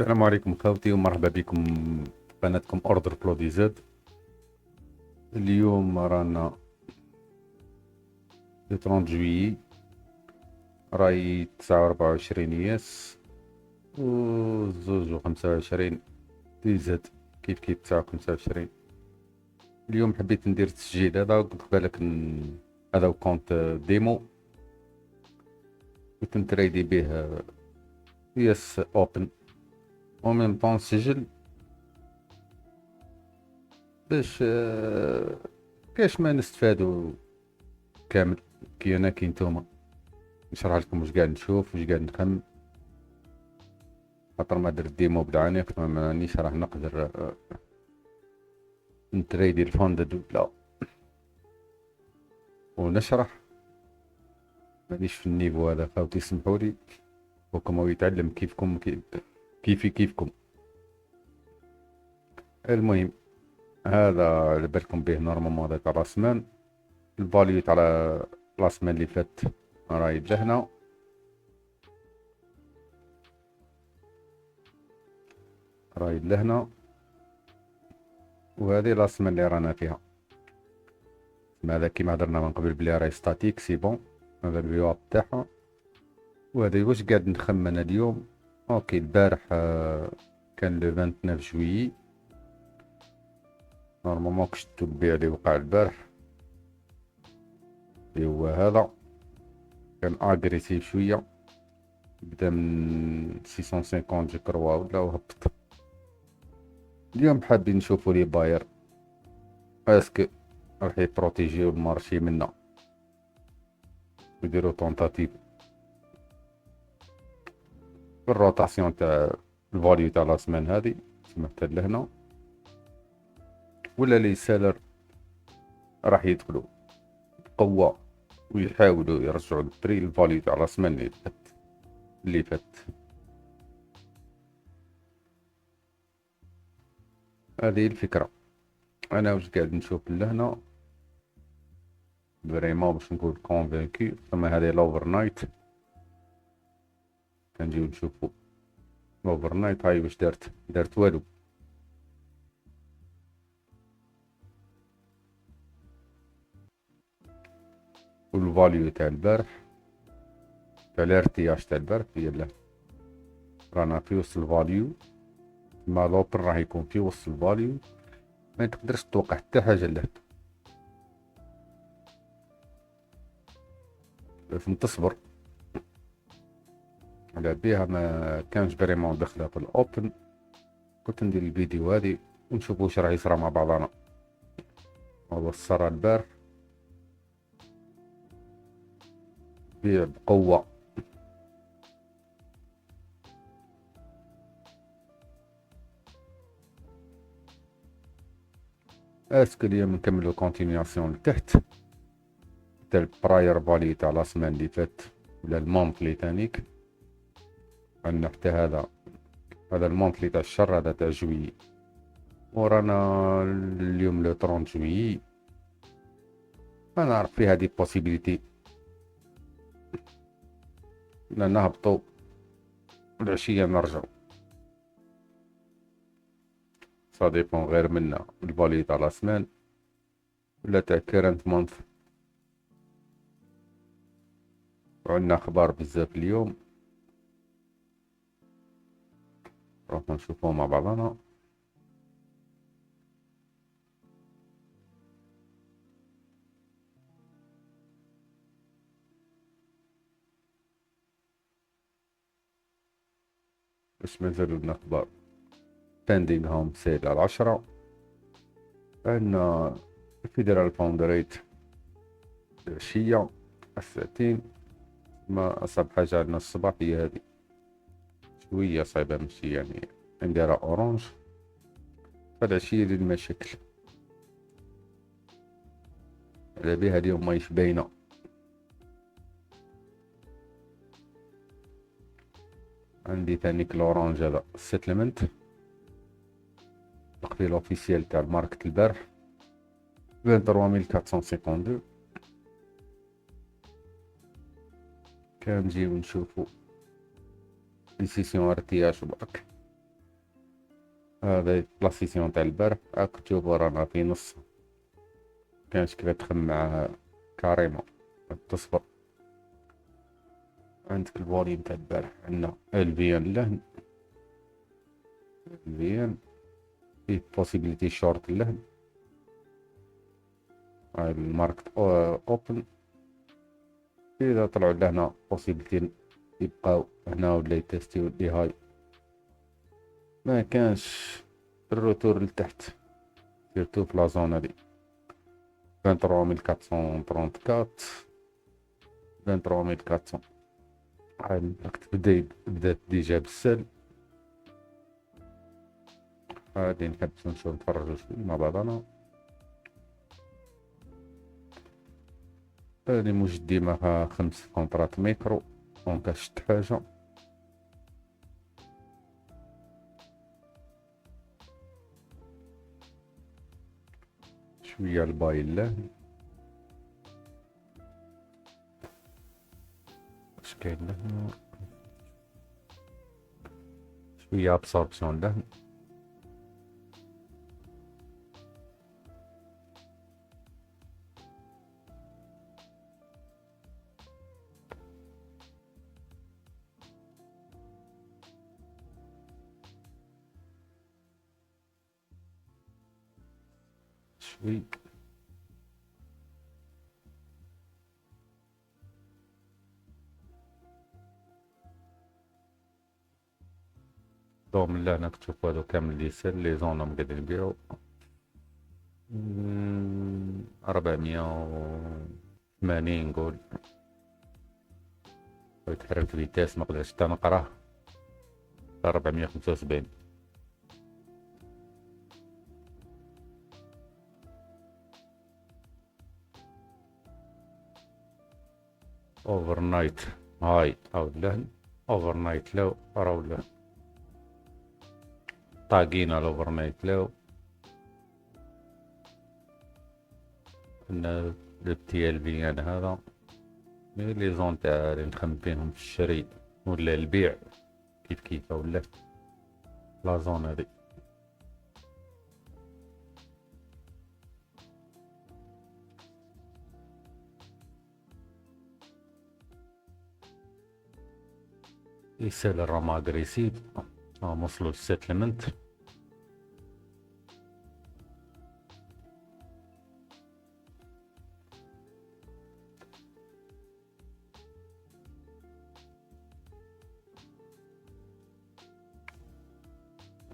السلام عليكم خوتي ومرحبا بكم في قناتكم اوردر برو دي زد. اليوم رانا لو 30 جويي، راي 29 ياس و زوج و 25 دي زد كيف 29. اليوم حبيت ندير التسجيل هذا، قلت بالك هذا كونت ديمو كنت نتريدي به ياس اوبن و ميم طون نسجل باش كاش ما نستفادو كامل كي انا كي نتوما. نشرح لكم واش قاعد نشوف واش قاعد نخمم، خاطر ما درت ديمو بالعنيق ما مانيش راح نقدر نتريدي الفوند دوبلا ونشرح. مانيش في النيفو هذا خاوتي، سمحولي، وكم هو يتعلم كيفكم كيفكم. المهم هذا على بالكم به نورمالمون هذا تاع راسمان، الفاليو تاع راسمان اللي فات راهي لهنا، راهي لهنا، وهذه راسمان اللي رانا فيها. هذا كيما هضرنا من قبل بلي راهي ستاتيك سي بون، هذا الفيو تاعها. وهذا واش قاعد نخمن اليوم. اوكي البارح كان لو 29 جويي، نورمالمون كشتو البيع اللي وقع البارح اللي هو هذا، كان اغريسيف شويه، بدا من 650 جو كروا ولا وهبط. اليوم حابين نشوفوا لي باير اسكو راح يبروتيجيو المارشي منا ويديروا طونطاتيف بالروتاسيون تاع الفاليو تاع لا سمان هذه تمثل لهنا، ولا لي سالر راح يدخلوا بقوة ويحاولوا يرجعوا البري الفاليو تاع راس مال اللي فات. هذه الفكرة. انا واش قاعد نشوف لهنا فريمون باش نقول كونفينكي. ثم هذه الاوفر نايت، كنجيو نشوفو الاوفر نايت. هاي واش دارت والو. والفاليو تاع البارح تاع الارتياج تاع البارح هي له رانا في وسط الفاليو، ما لوبر راح يكون في وسط الفاليو، ما تقدرش تتوقع حتى حاجه له. لازم تصبر على بيها، ما كانش فريمون داخله في الاوبن. كنت ندير الفيديو هذه ونشوفوا واش راح يصرى مع بعضنا. هو الصرا البارح بيع بقوه، اسكو اليوم نكملو كونتينياسيون لتحت تاع البراير فالي تاع لا سمان اللي فات ولا المونطلي تانيك. عندنا حتى هذا المونطلي تاع الشهر، هذا تاع جويي، ورانا اليوم لو 30 جويي. انا نعرف في هذه بوسيبيليتي لا نهبطو العشيه نرجعو، سا ديبون غير منا الفالي تاع لا سمان ولا تاع كيرنت مونث. وعندنا اخبار بزاف اليوم راح نشوفوهم مع بعضنا. بس مازالوا لنا اخبار. بيندينغ هوم سيل على 10. عندنا الفيدرال فاوند ريت العشية الساعتين. ما أصعب حاجة عندنا الصباح هي هذه، شوية صعيبة ماشي يعني نديرها أورانج. فالعشية للمشاكل على بها اليوم ماهيش باينة. عندي ثانيك الأورانج هذا السيتلمنت، القفيل أوفيسيال تاع الماركت البارح 23452. كنجيو نشوفو لي سيسيون ارتياج برك. هذا لا سيسيون تاع البارح اكتب رانا في نص، كانش كيف تخمم معاها كاريمون. تصبر. عندك الفوليوم تاع البارح عندنا الفيان اللهن، الفيان فيه بوسيبيليتي شورت اللهن، هاي الماركت اوبن. اذا طلعوا لهنا بوسيبيليتي يبقاو هنا ولا يتستيو لي هاي، ما كانش الروتور لتحت سيرتو في لا زون هادي 23434 23400. هاي الماركت بدات ديجا بالسل. غادي نحبسو نشوف نتفرجو شوية مع بعضنا. هادي مقدمة 5 كونترات ميكرو، دونك شت حاجة. شوية الباي اللهن، واش كاين لهنا، شوية ابسوربسيون لهن. شوي دوم اللهنا كتشوفو هادو كامل لي سل لي زون راهم قاعدين يبيعو 480 نقول. تحركت فيتاس مقدرتش حتى نقراه 475. اوفر نايت هاي او اللهن، اوفر نايت لو راهو اللهن طاقين على اوفر نايت لو. ان التي ال في انا هذا مي لي زون تاع اللي نخمم فيهم في الشري ولا البيع كيف كيف ولا لا زون هذي. يسال الرما اجريسيف وصلوا للسيتلمنت.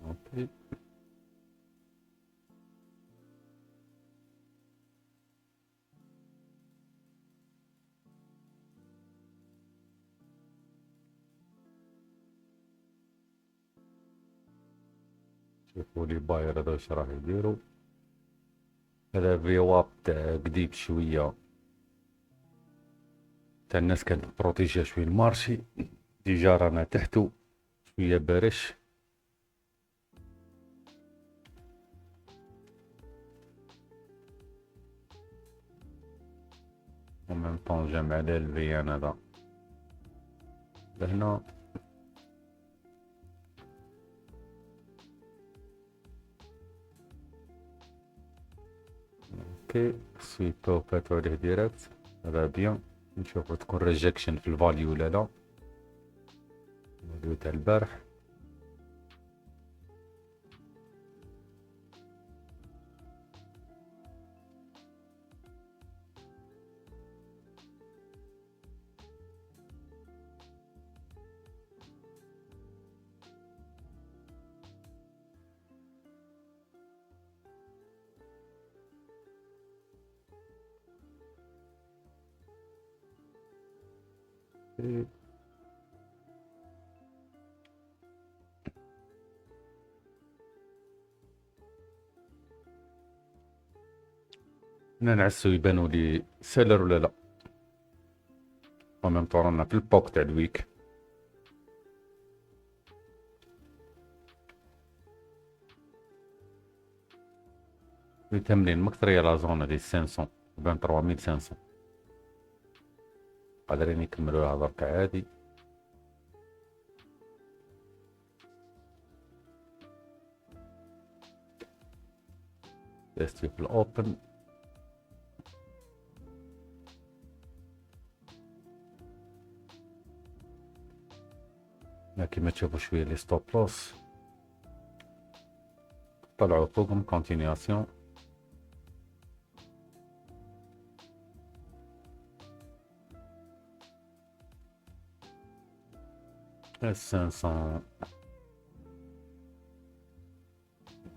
اوكي شوفوا لي باير هذا واش راه يديروا. هذا فيواب تاع قديم شويه تاع الناس كانت بروتيجي شويه المارشي. ديجا رانا تحتو شويه بارش. وميم طون جمع على الفيان هذا لهنا. اوكي سويبو فاتو عليه ديريكت هذا بيان. نشوفو تكون ريجكشن في الفاليو ولا لا. الفاليو تاع البارح نعسو يبانو لي سيلر ولا لا. وميم طون رانا في البوك تاع الويك. التمرين مكثر لا زون هادي 500 بين 3500 قادرين يكملوها درك عادي. تيستي في الاوبن. كيما تشوفوا شويه لي ستوب لوس طلعوا فوقهم كونتينياسيون. S500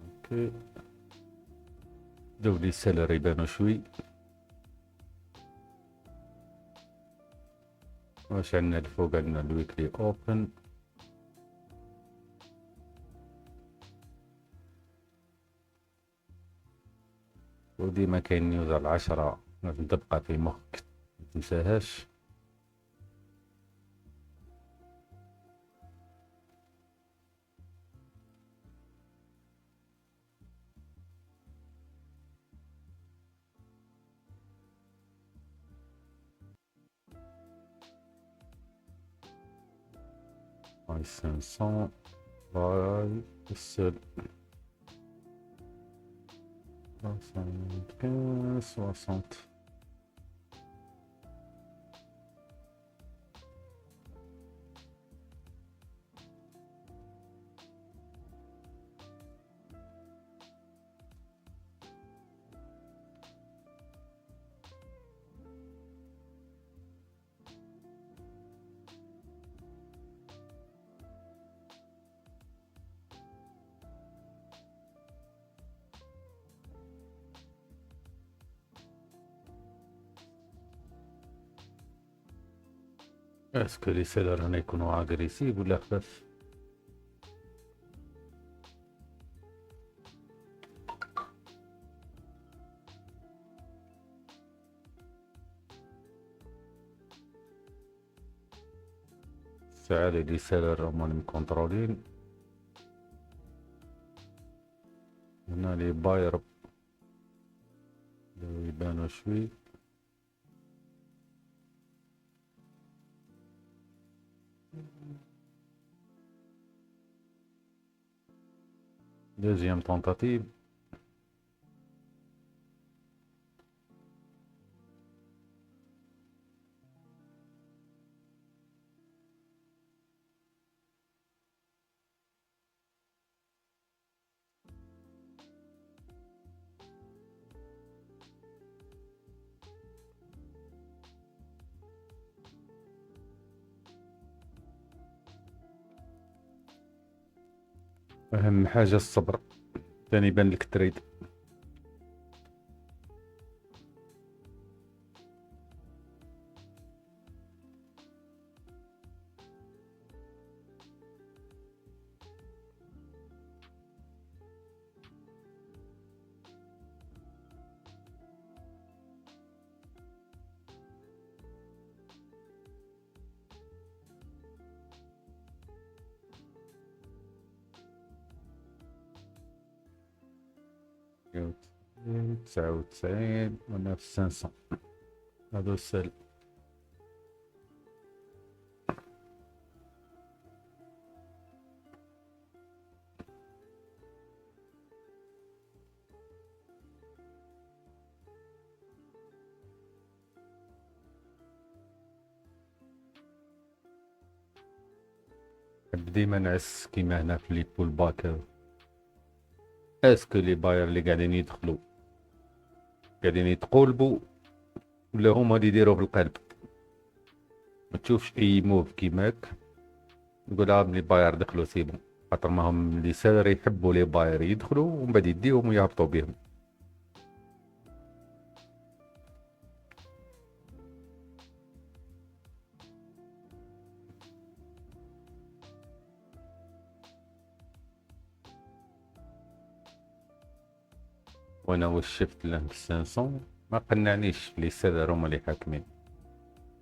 اوكي. دولي سيلر يبانو شوي. واش عندنا الفوق؟ عندنا الويكلي اوبن. وديما كاين نيوز على 10 لازم تبقى في مخك متنساهاش. هاي 500 باي السل 75 60. اسكو لي سيلر هنا يكونوا اغريسيف ولا خفاف؟ ساعات لي سيلر هما مكونترولين. هنا لي باير يبانو شوي. دوزيام تونتاتيف. اهم حاجة الصبر ثاني يبان لك التريد. تسعة وتسعين وانا في 500 هذا السل. ديما نعس كيما هنا في لي بول باك. اسكو لي باير اللي قاعدين يدخلوا قاعدين يتقولبوا ولا هما اللي يديروا بالقلب؟ ما تشوفش اي موف كيماك نقول لي باير دخلوا سيبهم، خاطر ما هم لي سيلر يحبوا لي باير يدخلوا ومن بعد يديهم ويهبطوا بهم. وانا واش شفت له 500 ما قنعنيش، لي سيلر هما اللي حاكمين.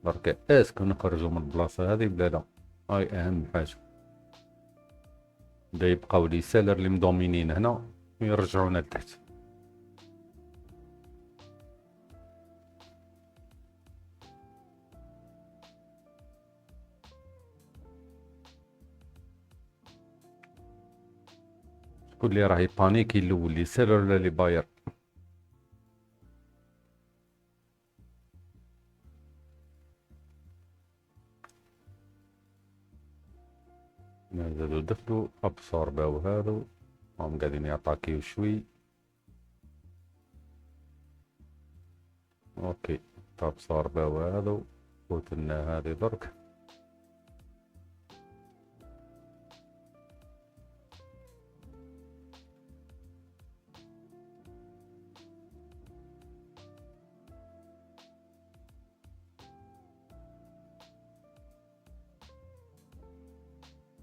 برك اسكو نخرجوا من البلاصه هذه ولا لا؟ هاي اهم حاجه. بدا يبقاو لي سيلر اللي مدومينين هنا ويرجعونا لتحت. شكون اللي راه يبانيكي الاول، لي سيلر ولا لي باير؟ دخلوا ابسورباو هذو هم قاعدين يعطاكيو شوي. اوكي ابسورباو هذو فوت لنا هذه درك.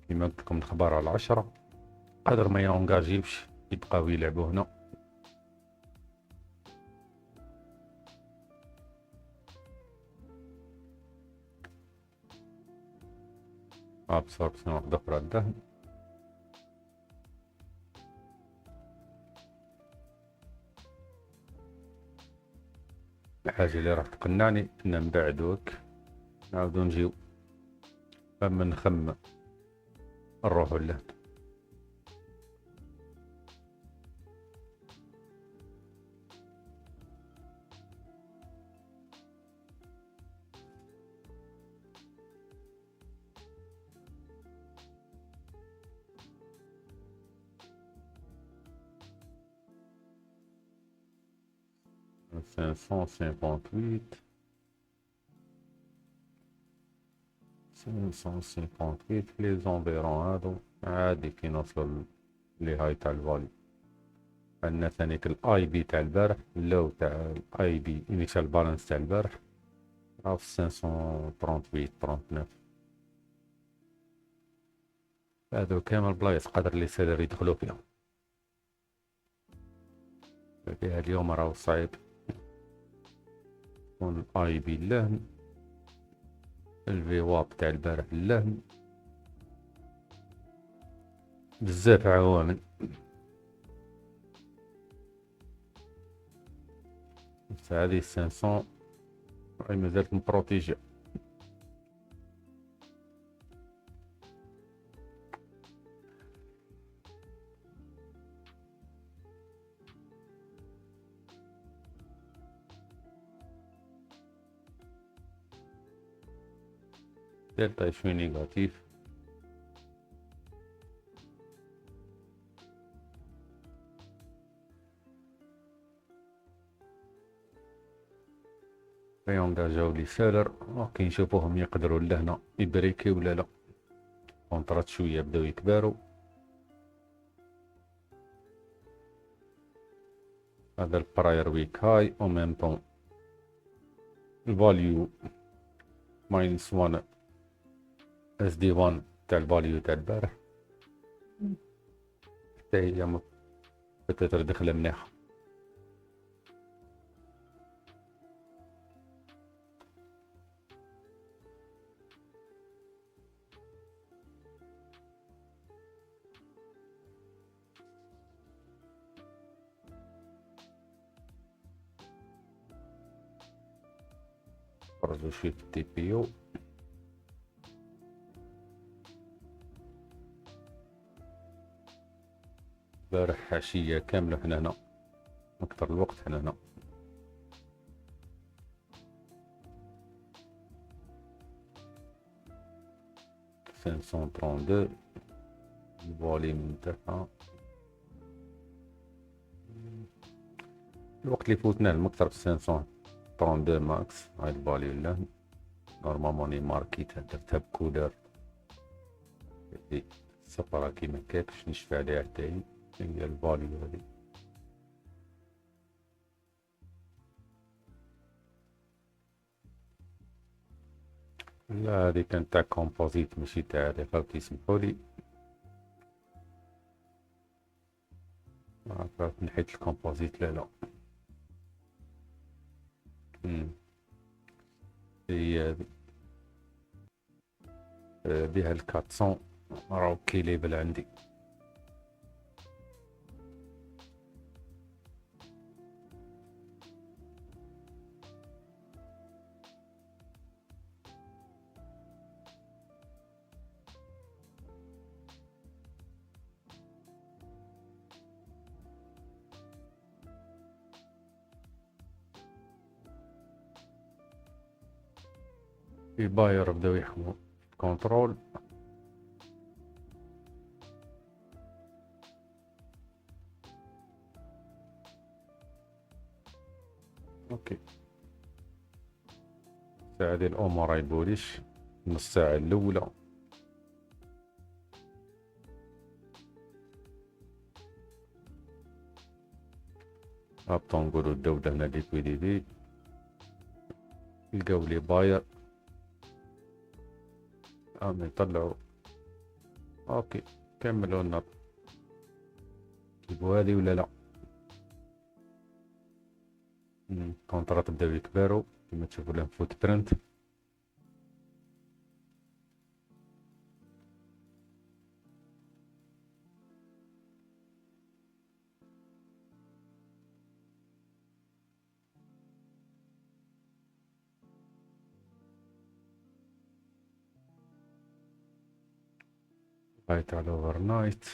كيما قلت لكم الخبر على 10 قدر ما يونجاجيوش يبقاو يلعبوا هنا. ابسوربسيون واحدة اخرى الدهن. الحاجة اللي راح تقنعني ان من بعد وك نعاودو نجيو اما نخمم نروحو لهنا. cinq cent cinquante-huit 558 لي زونفيرون هادو عادي كي نوصلو لي هاي تاع الفاليو. عندنا ثانيك الاي بي تاع البارح اللو تاع الاي بي انيشال بالانس تاع البارح راه في 538 39. هادو كامل بلايص قادر لي سيلر يدخلو فيهم. فيها اليوم راهو صعيب يكون الاي بي اللهن. الفي واب تاع البارح اللهن بزاف عوامل. بس هادي 500 راهي مازالت مبروتيجي. دلتا شوي نيجاتيف. يونجاجاو لي سالر كي نشوفوهم يقدروا لهنا يبريكي ولا لا. كونطرات شويه بداو يكبروا. هذا البراير ويك هاي او ميم طون الفاليو ماينس 1 اس دي 1 تاع الفاليو تاع البارح حتى هي بتاتر دخله مليحه. خرجوا شوي في التي بي يو. البارح عشية كاملة حنا هنا أكتر الوقت حنا هنا. سانسون طرون دو الفوليم تاعها الوقت اللي فوتناه المكتر في 532 ماكس. هاي الفاليو اللهن نورمالمون لي ماركيتها درتها بكولر الصفرا كيما هكاك باش نشفى عليها حتى هي الفاليو هادي. لا هادي كانت تاع كومبوزيت ماشي تاع هادي خاوتي سمحولي. عرفت نحيت الكومبوزيت لا لا. هي هادي بها الكاتسون راهو كيليبل عندي. الباير بداو يحكموا كونترول اوكي، الساعة ديال الأمور يبوليش نص ساعة الأولى. هابطو نقولو الدولة هنا ليكويديتي، لقاو لي باير يطلعو. اوكي كملو لنا، جيبو هادي ولا لا. كونطرات بداو يكبرو كيما تشوفو لهم فوت برنت. بايت على اوفر نايت.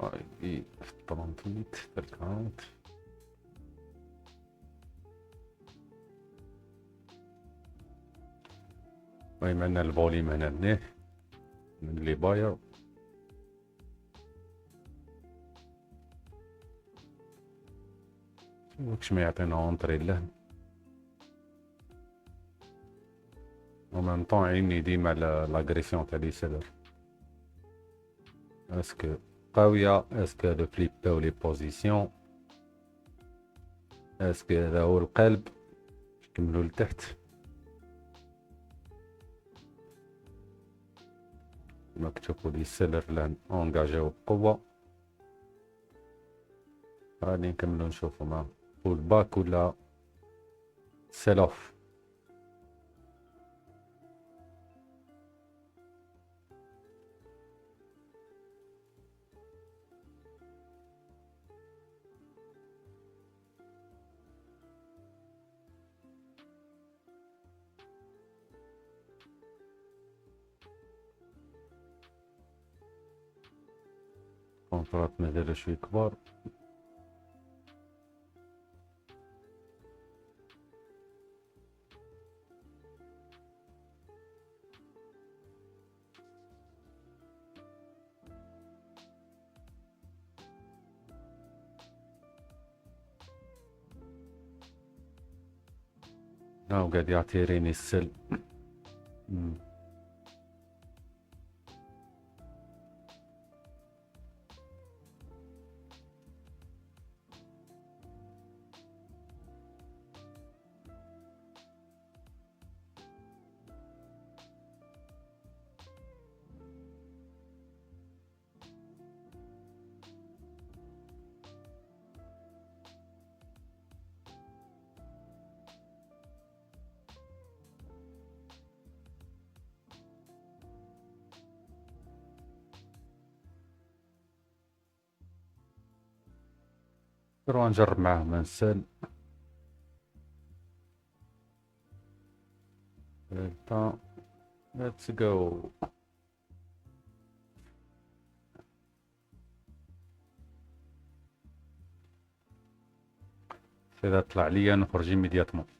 اي بي 38 الكاونت. المهم عندنا الفوليوم هنا منيح من لي باير. واش ما يعطينا اونطري له، و ميم طون عيني ديما على لاغريسيون تاع لي سيلر. اسكو قوية، اسكو هادو فليباو لي بوزيسيون، اسكو هذا هو القلب. نكملو لتحت. كما كتشوفو لي سيلر لان اونجاجيو بقوة. غادي نكملو نشوفو مع فول باك ولا سيل اوف. كونترات مازالو شوي كبار. هاو قاعد يعطيريني السل. نروح نجرب معاه من السل. Let's go. إذا طلع ليا نخرج immédiatement.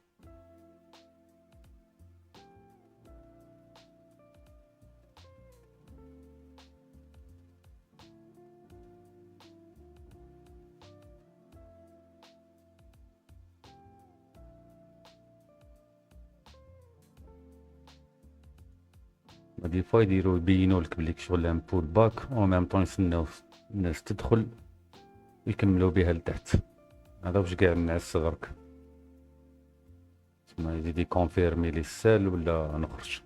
دي فوا يديرو يبينولك بليك شغل ان بول باك و ميم طون يستناو الناس تدخل ويكملو بها لتحت. هذا واش قاع نعس غرك تسمى يزيد يكونفيرمي لي السال ولا نخرج.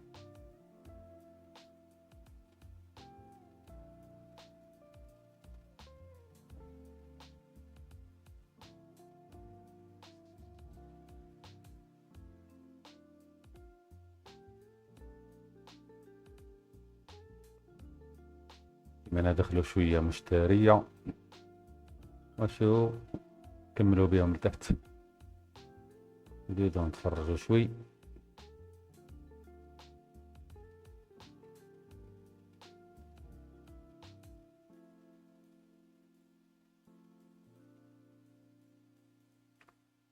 انا دخلوا شويه مشتريه واشو كملوا بهم لتحت. نزيدو نتفرجوا شوي.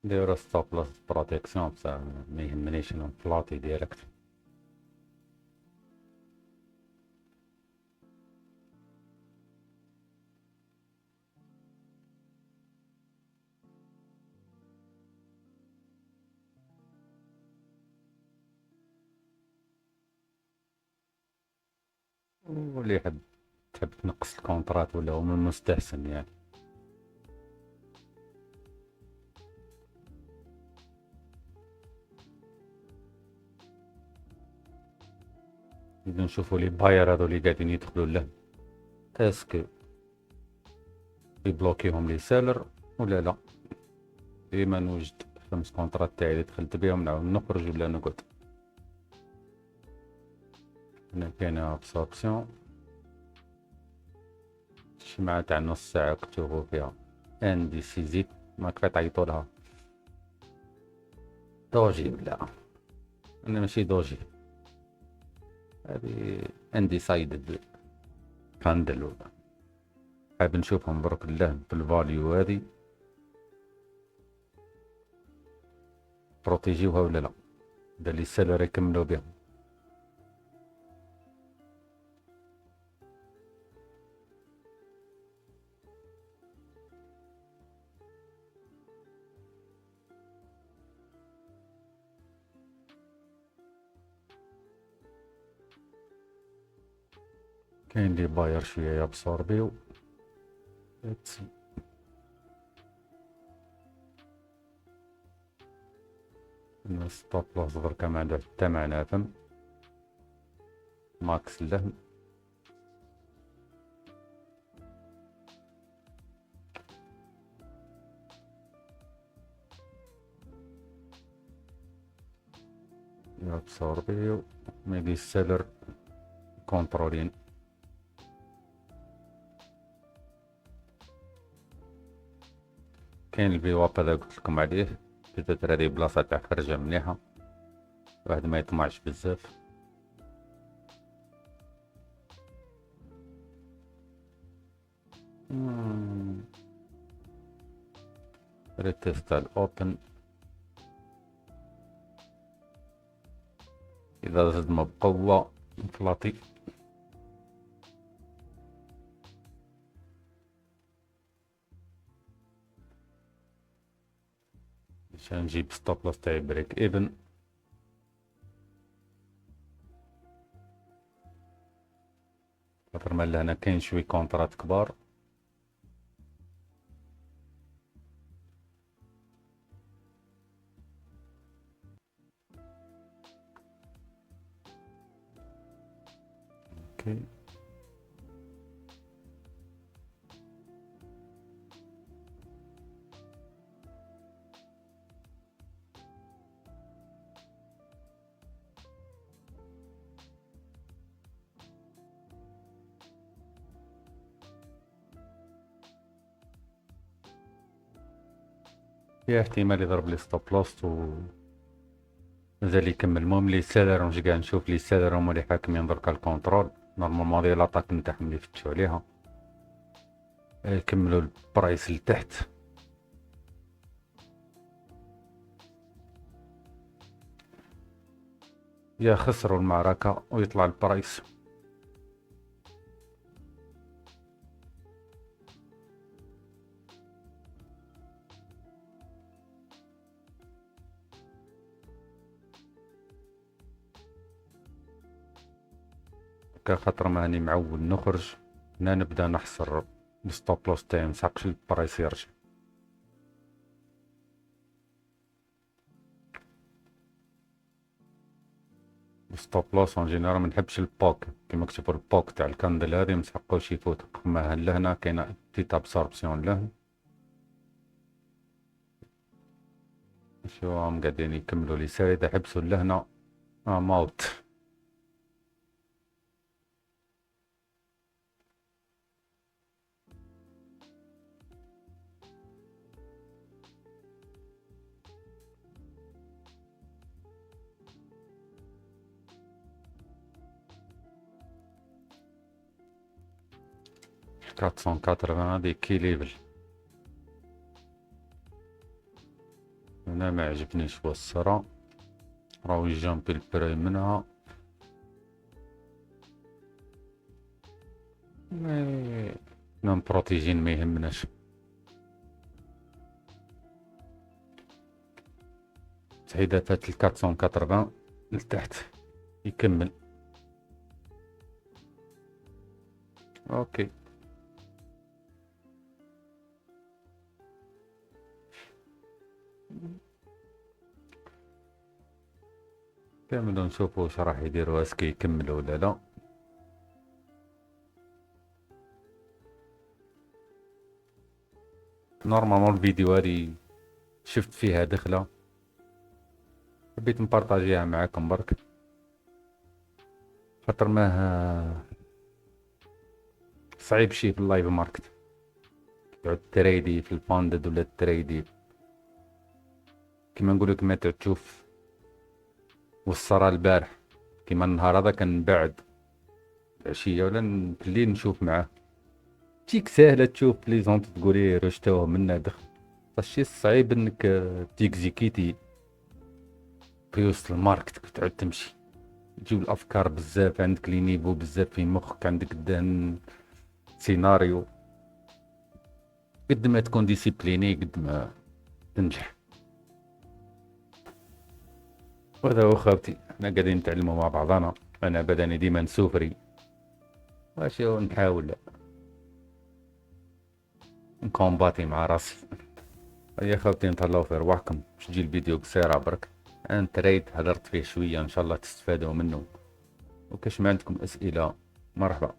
نديرو ستوب لاس بروتيكسيون بصح ما يهمنيش نفلاطي ديريكت. واللي تحب تنقص الكونترات ولا هو من المستحسن يعني. إذا نشوفوا لي باير هذو اللي قاعدين يدخلوا له، اسكو يبلوكيهم لي سيلر ولا لا. ديما نوجد 5 كونترات تاعي اللي دخلت بهم نعاود نخرج ولا نقعد. هنا كاينه ابسوربسيون الشمعة تاع نص ساعة كتبو فيها انديسيزيت، ماك تعيطوا لها دوجي ولا انا ماشي دوجي، هذه انديسايدد كاندل ولا. حاب نشوفهم برك الله في الفاليو هذه بروتيجيوها ولا لا، دا لي سيلر يكملوا بها. كاين لي باير شويه يابسوربيو. ستوب لوس بركا ما عندها حتى معنى فهم. ماكس اللهم يابسوربيو ميدي السيلر كونترولين. كاين البيواب هذا قلت لكم عليه، بتاتر هذه بلاصه تاع خرجه مليحه، واحد ما يطمعش بزاف. ريتيست الاوبن اذا صدمه بقوه فلاطي. عشان نجيب ستوب لوس تاعي بريك ايفن. خاطر مال هنا كاين شوي كونترات كبار. اوكي في احتمال يضرب لي ستوب لوس و مازال يكمل. المهم لي سيلر نجي قاعد نشوف لي سيلر هما اللي حاكمين دركا الكونترول. نورمالمون هذه لاطاك نتاعهم اللي يفتشوا عليها يكملوا البرايس لتحت. يا خسروا المعركة ويطلع البرايس. خاطر ماني معود نخرج هنا نبدا نحصر الستوب لوس تاعي مسحقش البرايس يرجع. ستوب لوس اون جينيرال منحبش البوك كيما كتبوا البوك تاع الكاندل هذه مسحقوش يفوت. ما لهنا كاينه بتيت ابسوربسيون له. شو هم قاعدين يكملوا لي سير اذا حبسوا لهنا موت. كاتسون كاترفان هادي كي ليفل هنا ما عجبنيش هو الصرا راهو يجامبي البراي منها. نون بروتيجين ما يهمناش. تحيدات الكاتسون كاترفان لتحت يكمل. اوكي. كاملوا نشوفوا واش راح يديروا، اسكي يكملوا ولا لا. نورمالمون الفيديو هادي شفت فيها دخلة، حبيت نبارطاجيها معاكم برك، خاطر ما صعيب شي في اللايف ماركت تعود تريدي في الباندد ولا تريدي كيما نقولك ما تعود تشوف والصرا البارح. كيما النهار هذا كان بعد عشية ولا في الليل نشوف معاه، تجيك ساهلة تشوف لي زونت تقولي رشتوه منا دخل. الشي الصعيب انك تيكزيكيتي في وسط الماركت تعود تمشي، تجيب الافكار بزاف، عندك لي نيفو بزاف في مخك، عندك دان سيناريو. قد ما تكون ديسيبليني قد ما تنجح. وهذا هو خاوتي، احنا قاعدين نتعلموا مع بعضنا، انا بدني ديما نسوفري ماشي نحاول نكومباتي مع راسي. يا خاوتي نتهلاو في رواحكم، باش تجي الفيديو قصيرة برك، انا تريد هدرت فيه شوية ان شاء الله تستفادوا منه، وكاش ما عندكم اسئلة مرحبا.